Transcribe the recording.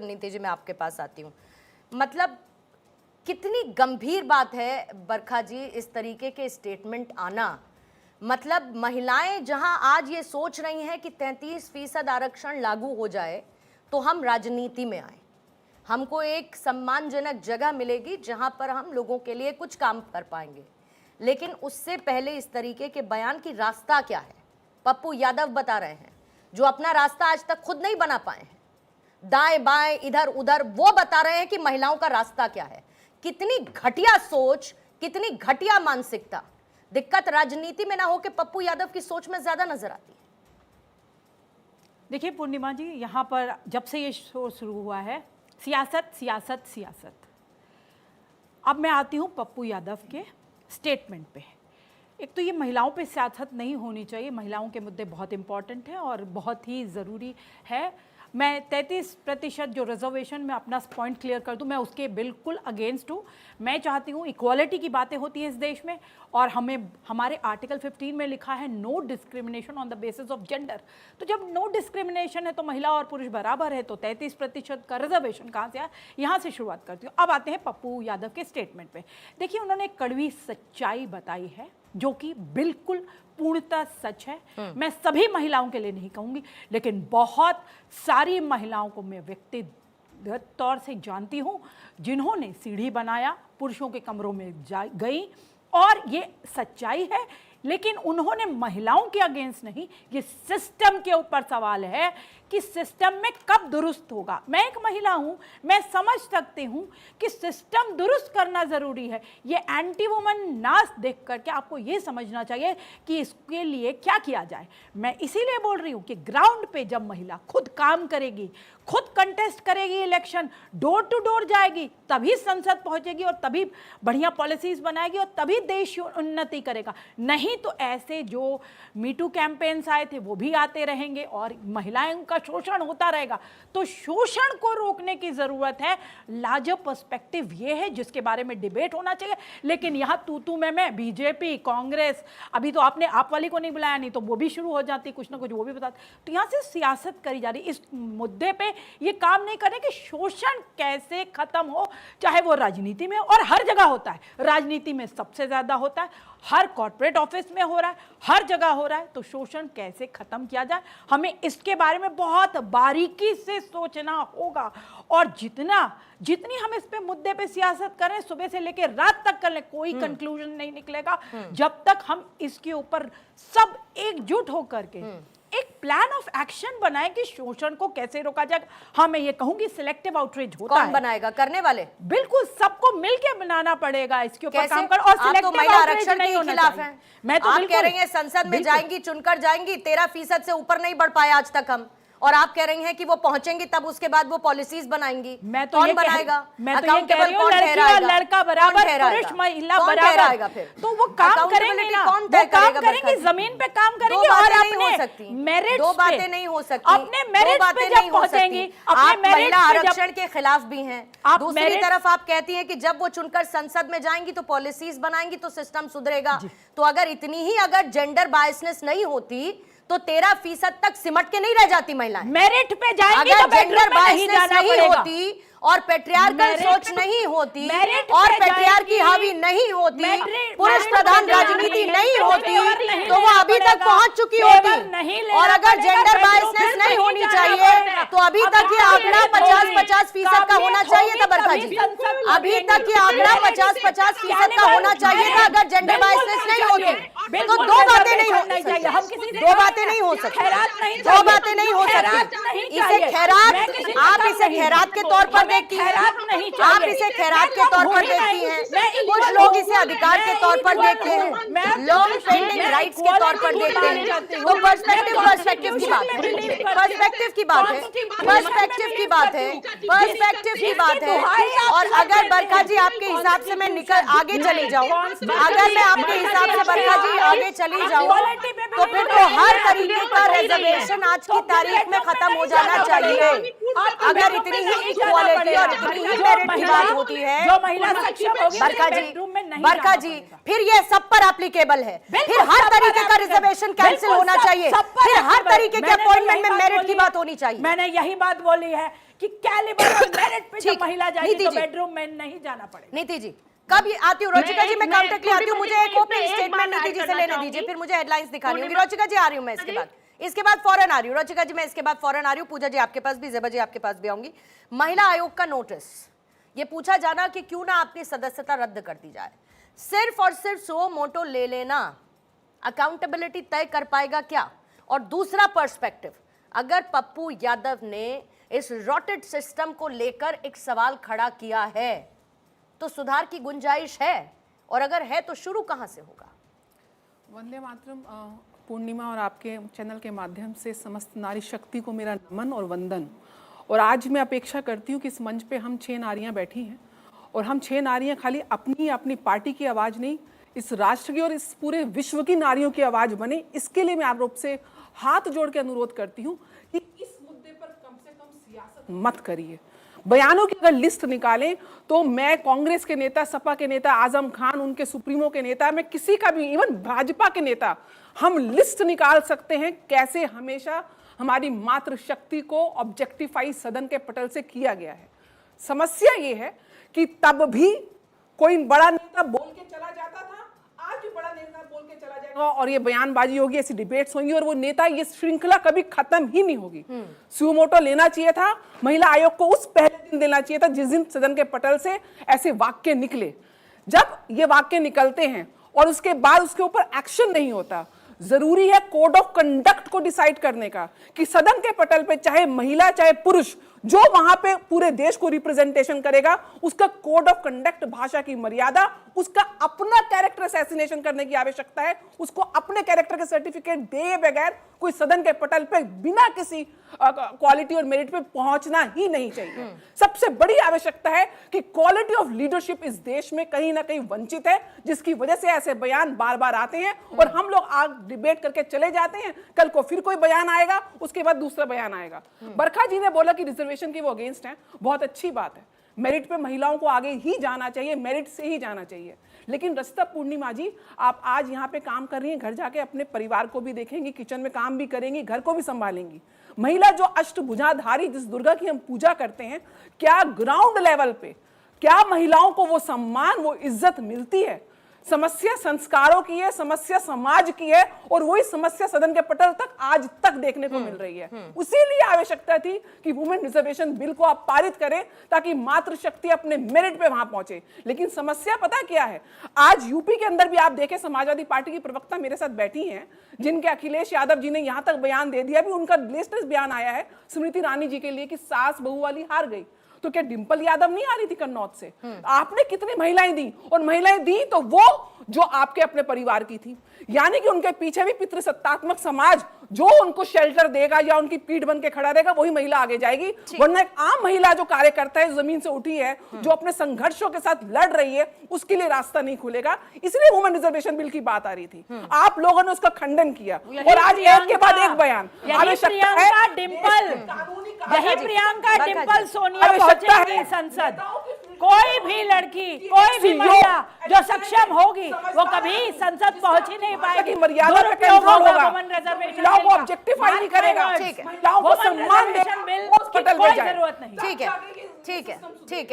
नीति जी मैं आपके पास आती हूँ। मतलब कितनी गंभीर बात है बरखा जी इस तरीके के स्टेटमेंट आना। मतलब महिलाएं जहां आज ये सोच रही हैं कि 33% आरक्षण लागू हो जाए तो हम राजनीति में आए, हमको एक सम्मानजनक जगह मिलेगी जहां पर हम लोगों के लिए कुछ काम कर पाएंगे। लेकिन उससे पहले इस तरीके के बयान की रास्ता क्या है, पप्पू यादव बता रहे हैं, जो अपना रास्ता आज तक खुद नहीं बना पाए हैं। दाएं बाएं इधर उधर वो बता रहे हैं कि महिलाओं का रास्ता क्या है। कितनी घटिया सोच, कितनी घटिया मानसिकता। दिक्कत राजनीति में ना हो कि पप्पू यादव की सोच में ज्यादा नजर आती है। देखिए पूर्णिमा जी, यहाँ पर जब से ये शो शुरू हुआ है सियासत सियासत सियासत। अब मैं आती हूँ पप्पू यादव के स्टेटमेंट पे। एक तो ये महिलाओं पे सियासत नहीं होनी चाहिए, महिलाओं के मुद्दे बहुत इंपॉर्टेंट हैं और बहुत ही ज़रूरी है। मैं 33% जो रिजर्वेशन में अपना पॉइंट क्लियर कर दूं, मैं उसके बिल्कुल अगेंस्ट हूँ। मैं चाहती हूँ इक्वालिटी की बातें होती हैं इस देश में, और हमारे आर्टिकल 15 में लिखा है no discrimination on the basis of gender. तो जब नो डिस्क्रिमिनेशन है तो महिला और पुरुष बराबर है, तो 33% का रिजर्वेशन कहाँ से आया, यहाँ से शुरुआत करती हूँ। अब आते हैं पप्पू यादव के स्टेटमेंट पे। देखिए उन्होंने एक कड़वी सच्चाई बताई है जो कि बिल्कुल पूर्णतः सच है। मैं सभी महिलाओं के लिए नहीं कहूंगी, लेकिन बहुत सारी महिलाओं को मैं व्यक्तिगत तौर से जानती हूं जिन्होंने सीढ़ी बनाया, पुरुषों के कमरों में गई, और ये सच्चाई है। लेकिन उन्होंने महिलाओं के अगेंस्ट नहीं, ये सिस्टम के ऊपर सवाल है कि सिस्टम में कब दुरुस्त होगा। मैं एक महिला हूं, मैं समझ सकती हूं कि सिस्टम दुरुस्त करना जरूरी है। ये एंटी वुमन नाच देख करके आपको ये समझना चाहिए कि इसके लिए क्या किया जाए। मैं इसीलिए बोल रही हूं कि ग्राउंड पे जब महिला खुद काम करेगी, खुद कंटेस्ट करेगी इलेक्शन, डोर टू डोर जाएगी, तभी संसद पहुंचेगी और तभी बढ़िया पॉलिसीज बनाएगी और तभी देश उन्नति करेगा। नहीं तो ऐसे जो मीटू कैंपेन्स आए थे वो भी आते रहेंगे और महिलाओं का शोषण होता रहेगा। तो शोषण को रोकने की जरूरत है। लार्जर पर्सपेक्टिव ये है जिसके बारे में डिबेट होना चाहिए। लेकिन यहाँ तू मैं बीजेपी, कांग्रेस, अभी तो आपने आप वाली को नहीं बुलाया, नहीं तो वो भी शुरू हो जाती कुछ ना कुछ, वो भी बताते। तो यहाँ से सियासत करी जा रही। इस मुद्दे पे ये काम नहीं करें कि शोषण कैसे खत्म हो, चाहे वो राजनीति में, और हर जगह होता है। राजनीति में सबसे ज्यादा होता है, हर कॉर्पोरेट ऑफिस में हो रहा है, हर जगह हो रहा है। तो शोषण कैसे खत्म किया जाए, हमें इसके बारे में बहुत बारीकी से सोचना होगा। और जितनी हम इस पे मुद्दे पे सियासत करें, सुबह से लेकर रात तक कर लें, कोई कंक्लूजन नहीं निकलेगा जब तक हम इसके ऊपर सब एकजुट होकर के एक प्लान ऑफ एक्शन बनाए कि शोषण को कैसे रोका जाएगा। हाँ, मैं ये कहूंगी सिलेक्टिव आउटरीच होता है। कौन बनाएगा, करने वाले? बिल्कुल सबको मिलके बनाना पड़ेगा इसके ऊपर काम कर। और आप तो महिला आरक्षण के खिलाफ हैं। मैं तो आप कह रही हैं संसद में जाएंगी, चुनकर जाएंगी, 13% से ऊपर नहीं बढ़ पाए आज तक हम, और आप कह रही हैं कि वो पहुंचेंगी तब उसके बाद वो पॉलिसीज बनाएंगी। मैं तो कौन बनाएगा? मैं तो ये कह रही हूं, लड़की और लड़का बराबर, पुरुष महिला बराबर। फिर तो वो काम करेंगे ना, वो काम करेंगे, जमीन पे काम करेंगे और अपने मेरिट, दो बातें नहीं हो सकती, अपने मेरिट पे जब पहुंचेंगी, अपने महिला आरक्षण के खिलाफ भी हैं। दूसरी तरफ आप कहती हैं कि जब वो चुनकर संसद में जाएंगी तो पॉलिसीज बनाएंगी तो सिस्टम सुधरेगा। तो अगर इतनी ही अगर जेंडर बायसनेस नहीं होती तो 13% तक सिमट के नहीं रह जाती महिलाएं। मेरिट पे जाएंगी तो जेंडर बायसनेस नहीं होती और पेट्रियार्कल सोच नहीं होती और पेट्रियार्की हावी नहीं होती, पुरुष प्रधान राजनीति नहीं होती, तो वो अभी तक पहुंच चुकी होती। और अगर जेंडर बायसनेस नहीं होनी चाहिए तो अभी तक ये आंकड़ा 50-50% का होना चाहिए था बरखा जी। अभी तक ये आंकड़ा 50-50% का होना चाहिए था अगर जेंडर बायसनेस नहीं होती। तो दो बातें नहीं होनी चाहिए, दो बातें नहीं हो सकती, दो बातें नहीं हो सकती। इसे खैरात, आप इसे खैरात के तौर पर देखती हैं, आप इसे खैरात के तौर पर देखती हैं, कुछ लोग इसे अधिकार के तौर पर देखते हैं, लॉन्ग पेंडिंग राइट्स के तौर पर देखते हैं। तो पर्सपेक्टिव की बात है, पर्सपेक्टिव की बात है, पर्सपेक्टिव की बात है, पर्सपेक्टिव की बात है। और अगर बरखा जी आपके हिसाब से मैं निकल आगे चली जाऊं, अगर मैं आपके हिसाब से बरखा जी आगे चली जाऊं, तो फिर तो हर तरीके का रिजर्वेशन आज की तारीख में खत्म हो जाना चाहिए। अगर इतनी ही इक्वालिटी और इतनी ही मेरिट की बात होती है, जो महिला सक्षम होगी, बरखा जी, फिर ये सब पर एप्लीकेबल है। फिर हर तरीके का रिजर्वेशन कैंसिल होना चाहिए, फिर हर तरीके के अपॉइंटमेंट में मेरिट की बात होनी चाहिए। मैंने यही बात बोली है कि कैलिबर और मेरिट पे जब ठीक है। महिला जाएगी नीति तो जी। बेडरूम में नहीं जाना पड़ेगा। नीति जी कब आती हूँ? रोचिका जी मैं काउंटर के लिए आती हूँ, मुझे एक ओपनिंग एक स्टेटमेंट बात नीति जी ऐड से लेने करना दीजिए, चाहूंगी। फिर मुझे हेडलाइंस दिखानी होगी। पूर्णिमा- रोचिका जी आ रही हूँ मैं इसके बाद फौरन आ रही हूँ। रोचिका जी मैं इसके बाद फौरन आ रही हूँ। पूजा जी आपके पास भी, ज़ेबा जी आपके पास भी आऊंगी। महिला आयोग का नोटिस, ये पूछा जाना कि क्यों ना आपकी सदस्यता रद्द कर दी जाए। सिर्फ और सिर्फ सो मोटो ले लेना अकाउंटेबिलिटी तय कर पाएगा क्या? और दूसरा पर्सपेक्टिव, अगर पप्पू यादव ने इस रॉटेड सिस्टम को लेकर एक सवाल खड़ा किया है तो सुधार की गुंजाइश है, और अगर है तो शुरू कहां से होगा? वंदे मातरम। पूर्णिमा और आपके चैनल के माध्यम से समस्त नारी शक्ति को मेरा नमन और वंदन। और आज मैं अपेक्षा करती हूँ कि इस मंच पे हम 6 नारियां बैठी हैं, और हम 6 नारियां खाली अपनी पार्टी की आवाज़ नहीं, इस राष्ट्र की और इस पूरे विश्व की नारियों की आवाज़ बने। इसके लिए मैं आप लोग से हाथ जोड़ के अनुरोध करती हूँ कि इस मुद्दे पर कम से कम सियासत मत करिए। बयानों की अगर लिस्ट निकालें तो मैं कांग्रेस के नेता, सपा के नेता, आजम खान, उनके सुप्रीमो के नेता, मैं किसी का भी, इवन भाजपा के नेता, हम लिस्ट निकाल सकते हैं कैसे हमेशा हमारी मातृशक्ति को ऑब्जेक्टिफाई सदन के पटल से किया गया है। समस्या ये है कि तब भी कोई बड़ा नेता बोल के चला जाता था, आज भी बड़ा नेता बोल के चला जाएगा और ये बयानबाजी होगी, ऐसी डिबेट्स होंगी, और वो नेता, ये श्रृंखला कभी खत्म ही नहीं होगी। सुमोटो लेना चाहिए था, महिला आयोग को उस पहले दिन देना चाहिए था जिस दिन सदन के पटल से ऐसे वाक्य निकले। जब ये वाक्य निकलते हैं और उसके बाद उसके ऊपर एक्शन नहीं होता, जरूरी है कोड ऑफ कंडक्ट को डिसाइड करने का कि सदन के पटल पे चाहे महिला चाहे पुरुष, जो वहां पे पूरे देश को रिप्रेजेंटेशन करेगा, उसका कोड ऑफ कंडक्ट, भाषा की मर्यादा, उसका अपना कैरेक्टर असैसिनेशन करने की आवश्यकता है। उसको अपने कैरेक्टर के सर्टिफिकेट दिए बगैर कोई सदन के पटल पे बिना किसी क्वालिटी और मेरिट पे पहुंचना ही नहीं चाहिए। सबसे बड़ी आवश्यकता है कि क्वालिटी ऑफ लीडरशिप इस देश में कहीं ना कहीं वंचित है, जिसकी वजह से ऐसे बयान बार बार आते हैं और हम लोग आज डिबेट करके चले जाते हैं, कल को फिर कोई बयान आएगा, उसके बाद दूसरा बयान आएगा। बरखा जी ने बोला कि रिजर्वेशन की वो अगेंस्ट है, बहुत अच्छी बात है। मेरिट पे महिलाओं को आगे ही जाना चाहिए, मेरिट से ही जाना चाहिए। लेकिन रस्ता पूर्णिमा जी, आप आज यहाँ पे काम कर रही हैं, घर जाके अपने परिवार को भी देखेंगी, किचन में काम भी करेंगी, घर को भी संभालेंगी। महिला जो अष्टभुजाधारी, जिस दुर्गा की हम पूजा करते हैं, क्या ग्राउंड लेवल पे, क्या महिलाओं को वो सम्मान, वो इज्जत मिलती है? समस्या संस्कारों की है, समस्या समाज की है, और वही समस्या सदन के पटल तक आज तक देखने को मिल रही है। उसीलिए आवश्यकता थी कि वुमेन रिजर्वेशन बिल को आप पारित करें ताकि मातृशक्ति अपने मेरिट पे वहां पहुंचे। लेकिन समस्या पता क्या है, आज यूपी के अंदर भी आप देखें, समाजवादी पार्टी की प्रवक्ता मेरे साथ बैठी हैं, जिनके अखिलेश यादव जी ने यहां तक बयान दे दिया, भी उनका लेटेस्ट बयान आया है स्मृति ईरानी जी के लिए कि सास बहू वाली हार गई। तो क्या डिंपल यादव नहीं आ रही थी कन्नौज से? आपने कितनी महिलाएं दी, और महिलाएं दी तो वो जो आपके अपने परिवार की थी, यानी कि उनके पीछे भी पितृसत्तात्मक समाज जो उनको शेल्टर देगा या उनकी पीठ बन के खड़ा रहेगा, वही महिला आगे जाएगी। वरना एक आम महिला जो कार्यकर्ता है, जमीन से उठी है, जो अपने संघर्षों के साथ लड़ रही है, उसके लिए रास्ता नहीं खुलेगा। इसलिए वुमेन रिजर्वेशन बिल की बात आ रही थी, आप लोगों ने उसका खंडन किया, और आज एक के बाद एक बयान। प्रियंका डिंपल, यही प्रियंका डिंपल सोनिया पहुंचेंगी संसद। कोई भी लड़की, कोई भी महिला जो सक्षम होगी, वो कभी संसद पहुंच ही नहीं पाएगी। मर्यादा पे कंट्रोल होगा, महिलाओं को ऑब्जेक्टिफाई नहीं करेगा, ठीक है, महिलाओं को सम्मान देगा, बिल उस पटल पे कोई जाए। जरूरत नहीं। ठीक है, ठीक है, ठीक है।